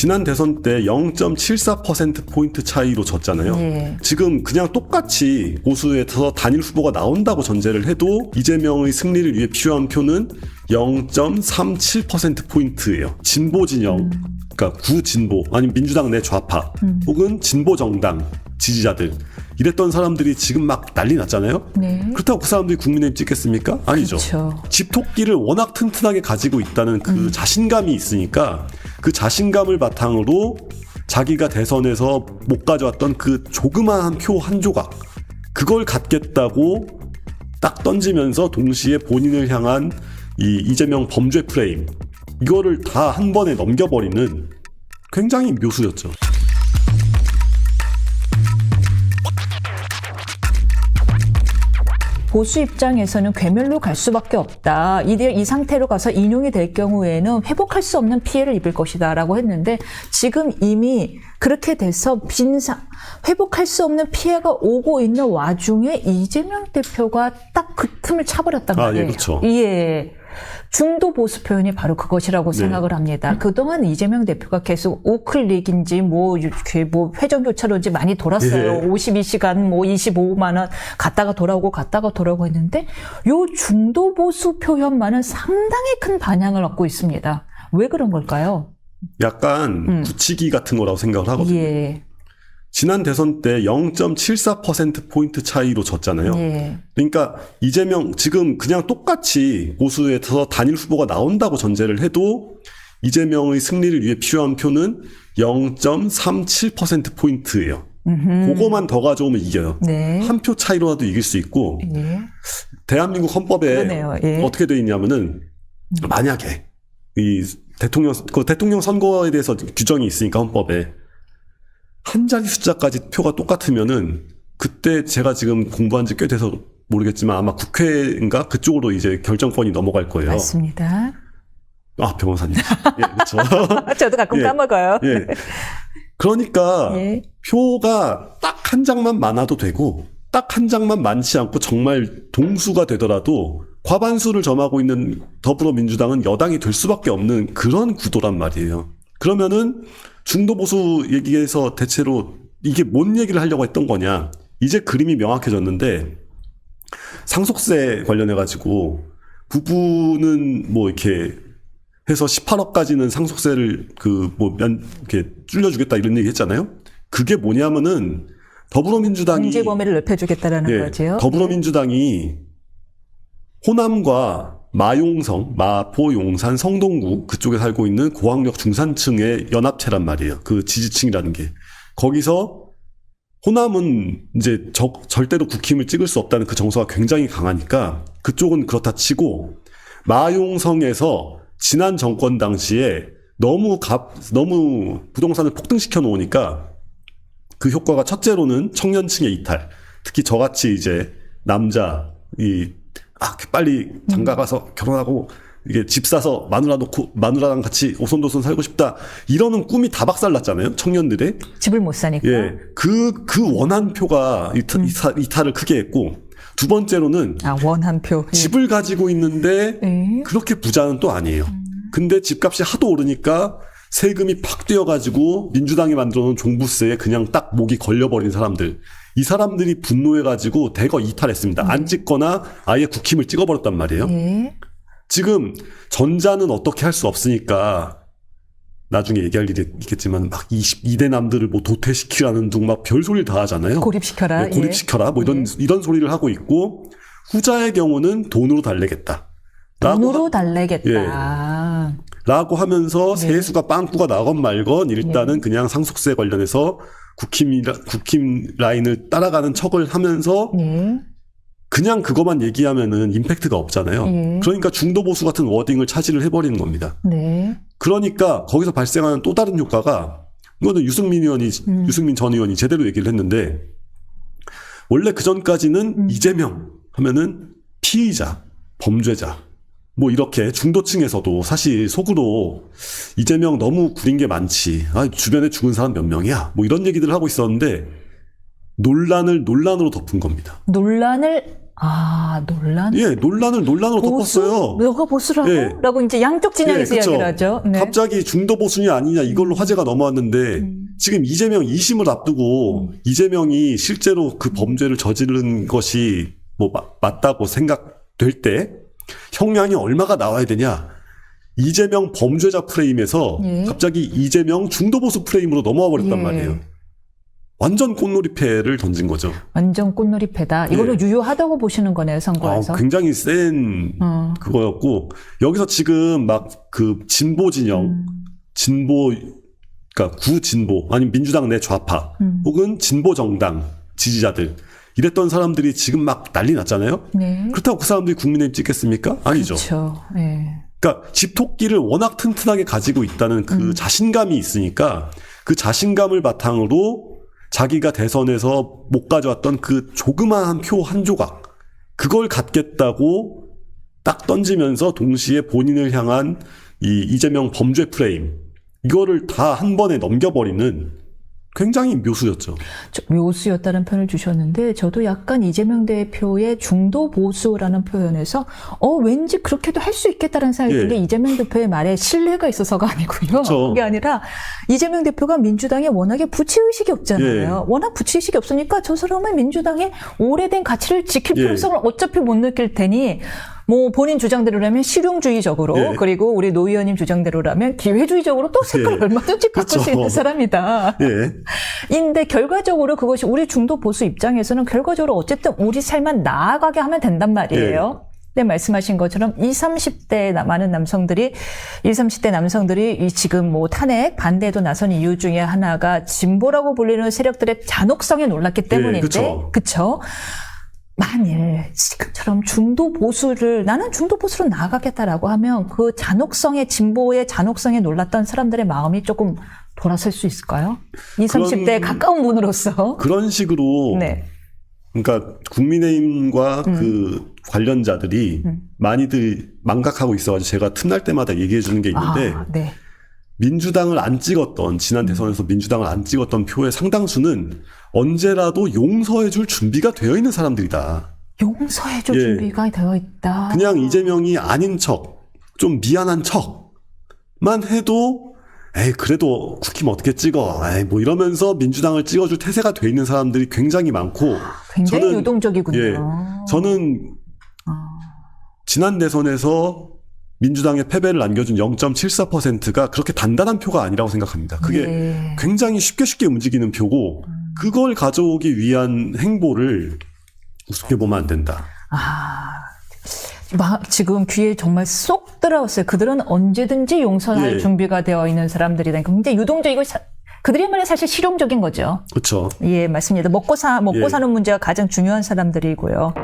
지난 대선 때 0.74%포인트 차이로 졌잖아요. 예. 지금 그냥 똑같이 보수에서 단일 후보가 나온다고 전제를 해도 이재명의 승리를 위해 필요한 표는 0.37%포인트예요. 진보 진영, 그러니까 구진보, 아니면 민주당 내 좌파, 혹은 진보 정당 지지자들, 이랬던 사람들이 지금 막 난리 났잖아요. 네. 그렇다고 그 사람들이 국민의힘 찍겠습니까? 아니죠. 그렇죠. 집토끼를 워낙 튼튼하게 가지고 있다는 그 자신감이 있으니까 그 자신감을 바탕으로 자기가 대선에서 못 가져왔던 그 조그마한 표 한 조각, 그걸 갖겠다고 딱 던지면서 동시에 본인을 향한 이 이재명 범죄 프레임, 이거를 다 한 번에 넘겨버리는 굉장히 묘수였죠. 보수 입장에서는 괴멸로 갈 수밖에 없다. 이 상태로 가서 인용이 될 경우에는 회복할 수 없는 피해를 입을 것이다 라고 했는데, 지금 이미 그렇게 돼서 회복할 수 없는 피해가 오고 있는 와중에 이재명 대표가 딱 그 틈을 차버렸단 말이에요. 예, 그렇죠. 예. 중도 보수 표현이 바로 그것이라고 생각을 합니다. 그동안 이재명 대표가 계속 우클릭인지 회전 교차로인지 많이 돌았어요. 52시간 25만 원 갔다가 돌아오고 했는데, 요 중도 보수 표현만은 상당히 큰 반향을 얻고 있습니다. 왜 그런 걸까요? 약간 굳히기 같은 거라고 생각을 하거든요. 예. 지난 대선 때 0.74%포인트 차이로 졌잖아요. 예. 그러니까 이재명, 지금 그냥 똑같이 보수에서 단일 후보가 나온다고 전제를 해도 이재명의 승리를 위해 필요한 표는 0.37%포인트예요. 그거만 더 가져오면 이겨요. 네. 한 표 차이로라도 이길 수 있고, 예. 대한민국 헌법에 그러네요. 예. 어떻게 되어 있냐면은, 만약에 이 대통령 선거에 대해서 규정이 있으니까 헌법에 한 자리 숫자까지 표가 똑같으면은, 그때 제가 지금 공부한 지 꽤 돼서 모르겠지만 아마 국회인가 그쪽으로 이제 결정권이 넘어갈 거예요. 맞습니다. 아, 변호사님. 예, 그렇죠. 저도 가끔 예. 까먹어요. 예. 그러니까 예. 표가 딱 한 장만 많아도 되고, 딱 한 장만 많지 않고 정말 동수가 되더라도 과반수를 점하고 있는 더불어민주당은 여당이 될 수밖에 없는 그런 구도란 말이에요. 그러면은 중도 보수 얘기에서 대체로 이게 뭔 얘기를 하려고 했던 거냐, 이제 그림이 명확해졌는데, 상속세 관련해가지고 부부는 뭐 이렇게 해서 18억까지는 상속세를 이렇게 줄여주겠다 이런 얘기 했잖아요. 그게 뭐냐면은 더불어민주당이 공제 범위를 넓혀주겠다라는 거죠. 더불어민주당이 호남과 마용성, 마포, 용산, 성동구 그쪽에 살고 있는 고학력 중산층의 연합체란 말이에요. 그 지지층이라는 게. 거기서 호남은 이제 절대로 국힘을 찍을 수 없다는 그 정서가 굉장히 강하니까 그쪽은 그렇다 치고, 마용성에서 지난 정권 당시에 너무 부동산을 폭등시켜 놓으니까 그 효과가 첫째로는 청년층의 이탈, 특히 저같이 이제 남자, 빨리 장가 가서 결혼하고 이게 집 사서 마누라 놓고 마누라랑 같이 오손도손 살고 싶다, 이러는 꿈이 다 박살났잖아요, 청년들의. 집을 못 사니까. 예. 그 원한표가 이탈을 크게 했고, 두 번째로는 원한표. 예. 집을 가지고 있는데 그렇게 부자는 또 아니에요. 근데 집값이 하도 오르니까 세금이 팍 뛰어가지고 민주당이 만들어놓은 종부세에 그냥 딱 목이 걸려버린 사람들, 이 사람들이 분노해가지고 대거 이탈했습니다. 안 찍거나 아예 국힘을 찍어버렸단 말이에요. 예. 지금 전자는 어떻게 할 수 없으니까 나중에 얘기할 일이 있겠지만 막 22대 남들을 뭐 도태시키라는 등 막 별소리를 다 하잖아요. 고립시켜라. 네, 고립시켜라. 뭐 이런 소리를 하고 있고, 후자의 경우는 돈으로 달래겠다. 돈으로 달래겠다. 예. 라고 하면서 세수가 빵꾸가 나건 말건 일단은 그냥 상속세 관련해서 국힘 라인을 따라가는 척을 하면서 그냥 그것만 얘기하면은 임팩트가 없잖아요. 그러니까 중도 보수 같은 워딩을 차지를 해버리는 겁니다. 네. 그러니까 거기서 발생하는 또 다른 효과가, 이거는 유승민 전 의원이 제대로 얘기를 했는데, 원래 그 전까지는 이재명 하면은 피의자, 범죄자, 뭐 이렇게 중도층에서도 사실 속으로 이재명 너무 구린 게 많지, 주변에 죽은 사람 몇 명이야, 뭐 이런 얘기들을 하고 있었는데, 논란을 논란으로 덮은 겁니다. 논란을 아, 논란? 예, 논란으로 덮었어요. 너가 보수라고? 예. 라고 이제 양쪽 진영에서 예, 그쵸. 이야기를 하죠. 네. 갑자기 중도 보수냐 아니냐 이걸로 화제가 넘어왔는데 지금 이재명 2심을 앞두고 이재명이 실제로 그 범죄를 저지른 것이 뭐 맞다고 생각될 때 형량이 얼마가 나와야 되냐? 이재명 범죄자 프레임에서 예. 갑자기 이재명 중도 보수 프레임으로 넘어와 버렸단 예. 말이에요. 완전 꽃놀이패를 던진 거죠. 완전 꽃놀이패다. 이걸로 예. 유효하다고 보시는 거네요, 선거에서. 굉장히 센 그거였고 여기서 지금 막 그 진보 진영, 그러니까 구진보 아니면 민주당 내 좌파 혹은 진보 정당 지지자들 이랬던 사람들이 지금 막 난리 났잖아요. 네. 그렇다고 그 사람들이 국민의힘 찍겠습니까? 아니죠. 그렇죠. 네. 그러니까 집토끼를 워낙 튼튼하게 가지고 있다는 그 자신감이 있으니까 그 자신감을 바탕으로 자기가 대선에서 못 가져왔던 그 조그마한 표 한 조각 그걸 갖겠다고 딱 던지면서 동시에 본인을 향한 이 이재명 범죄 프레임 이거를 다 한 번에 넘겨버리는 굉장히 묘수였죠. 묘수였다는 표현을 주셨는데 저도 약간 이재명 대표의 중도 보수라는 표현에서 왠지 그렇게도 할 수 있겠다는 생각이 예. 드는데 이재명 대표의 말에 신뢰가 있어서가 아니고요. 그쵸. 그게 아니라 이재명 대표가 민주당에 워낙에 부채의식이 없잖아요. 예. 워낙 부채의식이 없으니까 저 사람은 민주당의 오래된 가치를 지킬 예. 필요성을 어차피 못 느낄 테니 뭐 본인 주장대로라면 실용주의적으로 예. 그리고 우리 노 의원님 주장대로라면 기회주의적으로 또 색깔을 예. 얼마든지 바꿀 수 그쵸. 있는 사람이다. 예. 인데 결과적으로 그것이 우리 중도 보수 입장에서는 결과적으로 어쨌든 우리 삶만 나아가게 하면 된단 말이에요. 네, 말씀하신 것처럼 20, 30대 많은 남성들이 20, 30대 남성들이 이 지금 뭐 탄핵 반대에도 나선 이유 중에 하나가 진보라고 불리는 세력들의 잔혹성에 놀랐기 때문인데, 그쵸. 그쵸? 만일 지금처럼 중도 보수를 나는 중도 보수로 나아가겠다라고 하면 그 잔혹성의 진보의 잔혹성에 놀랐던 사람들의 마음이 조금 돌아설 수 있을까요? 20, 30대에 가까운 분으로서. 그런 식으로 네. 그러니까 국민의힘과 그 관련자들이 많이들 망각하고 있어가지고 제가 틈날 때마다 얘기해 주는 게 있는데 네. 민주당을 안 찍었던 지난 대선에서 민주당을 안 찍었던 표의 상당수는 언제라도 용서해 줄 준비가 되어 있는 사람들이다. 용서해줄 예. 준비가 되어 있다. 그냥 이재명이 아닌 척, 좀 미안한 척만 해도 에이 그래도 국힘 어떻게 찍어? 에이 뭐 이러면서 민주당을 찍어줄 태세가 돼 있는 사람들이 굉장히 많고 굉장히 저는, 유동적이군요. 예, 저는 지난 대선에서 민주당의 패배를 안겨준 0.74%가 그렇게 단단한 표가 아니라고 생각합니다. 그게 네. 굉장히 쉽게 움직이는 표고 그걸 가져오기 위한 행보를 우습게 보면 안 된다. 지금 귀에 정말 쏙 들어왔어요. 그들은 언제든지 용서할 예. 준비가 되어 있는 사람들이다. 굉장히 유동적이고 그들이야말로 사실 실용적인 거죠. 그렇죠. 예, 맞습니다. 먹고 사는 문제가 가장 중요한 사람들이고요.